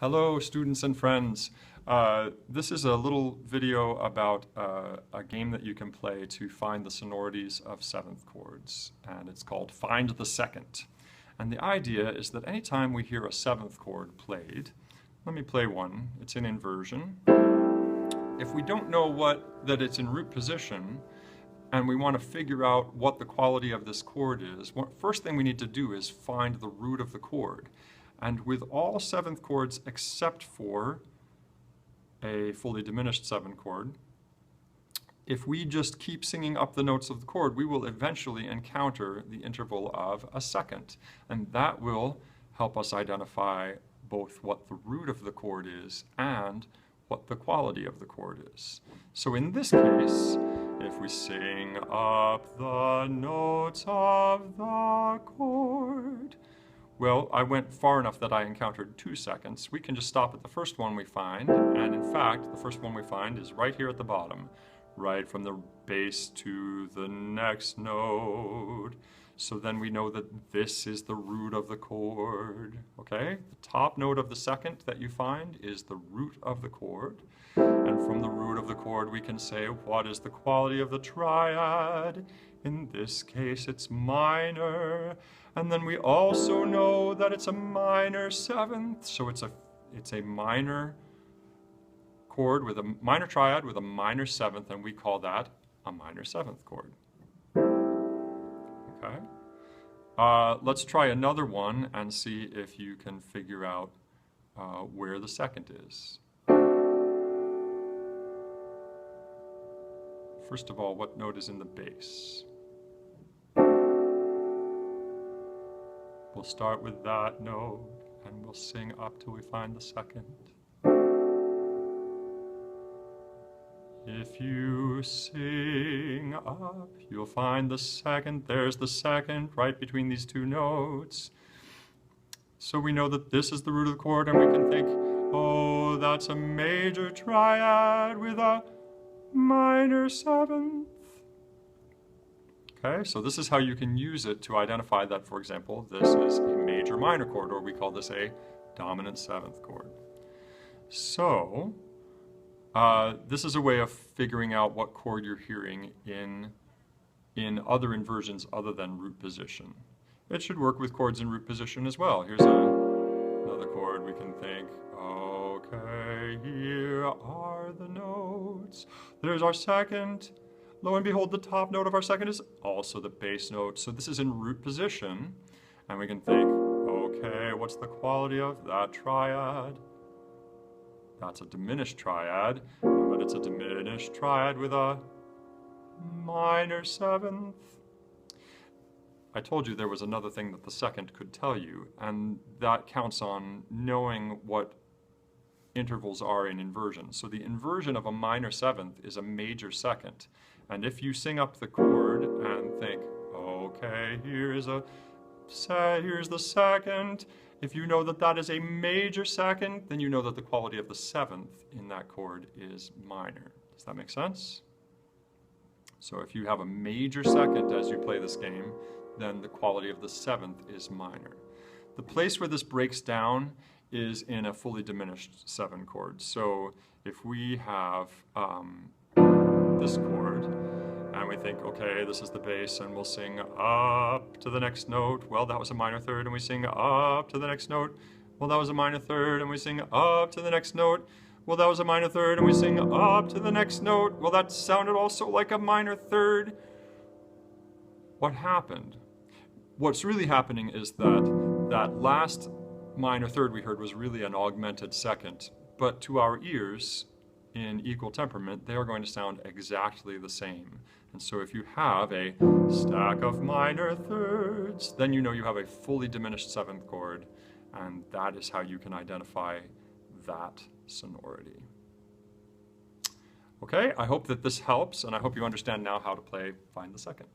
Hello, students and friends. This is a little video about a game that you can play to find the sonorities of seventh chords, and it's called Find the Second. And the idea is that anytime we hear a seventh chord played, let me play one, it's in inversion. If we don't know that it's in root position, and we want to figure out what the quality of this chord is, first thing we need to do is find the root of the chord. And with all seventh chords except for a fully diminished seventh chord, if we just keep singing up the notes of the chord, we will eventually encounter the interval of a second. And that will help us identify both what the root of the chord is and what the quality of the chord is. So in this case, if we sing up the notes of the chord, well, I went far enough that I encountered 2 seconds. We can just stop at the first one we find, and in fact, the first one we find is right here at the bottom, right from the bass to the next note. So then we know that this is the root of the chord, okay? The top note of the second that you find is the root of the chord. And from the root of the chord, we can say, what is the quality of the triad? In this case, it's minor. And then we also know that it's a minor seventh. So it's a minor chord with a minor triad with a minor seventh, and we call that a minor seventh chord. Okay. Let's try another one and see if you can figure out where the second is. First of all, what note is in the bass? We'll start with that note and we'll sing up till we find the second. If you sing up, you'll find the second. There's the second right between these two notes. So we know that this is the root of the chord, and we can think, oh, that's a major triad with a minor seventh. Okay, so this is how you can use it to identify that, for example, this is a major minor chord, or we call this a dominant seventh chord. So, this is a way of figuring out what chord you're hearing in other inversions other than root position. It should work with chords in root position as well. Here's another chord. We can think, okay, here are the notes. There's our second. Lo and behold, the top note of our second is also the bass note. So this is in root position. And we can think, okay, what's the quality of that triad? That's a diminished triad, but it's a diminished triad with a minor seventh. I told you there was another thing that the second could tell you, and that counts on knowing what intervals are in inversion. So the inversion of a minor seventh is a major second. And if you sing up the chord and think, okay, here's the second, if you know that that is a major second, then you know that the quality of the seventh in that chord is minor. Does that make sense? So if you have a major second as you play this game, then the quality of the seventh is minor. The place where this breaks down is in a fully diminished seven chord. So if we have this chord, and we think, okay, this is the bass, and we'll sing up to the next note. Well, that was a minor third, and we sing up to the next note. Well, that was a minor third, and we sing up to the next note. Well, that was a minor third, and we sing up to the next note. Well, that sounded also like a minor third. What happened? What's really happening is that last minor third we heard was really an augmented second, but to our ears, in equal temperament, they are going to sound exactly the same. And so if you have a stack of minor thirds, then you know you have a fully diminished seventh chord, and that is how you can identify that sonority. Okay, I hope that this helps, and I hope you understand now how to play Find the Second.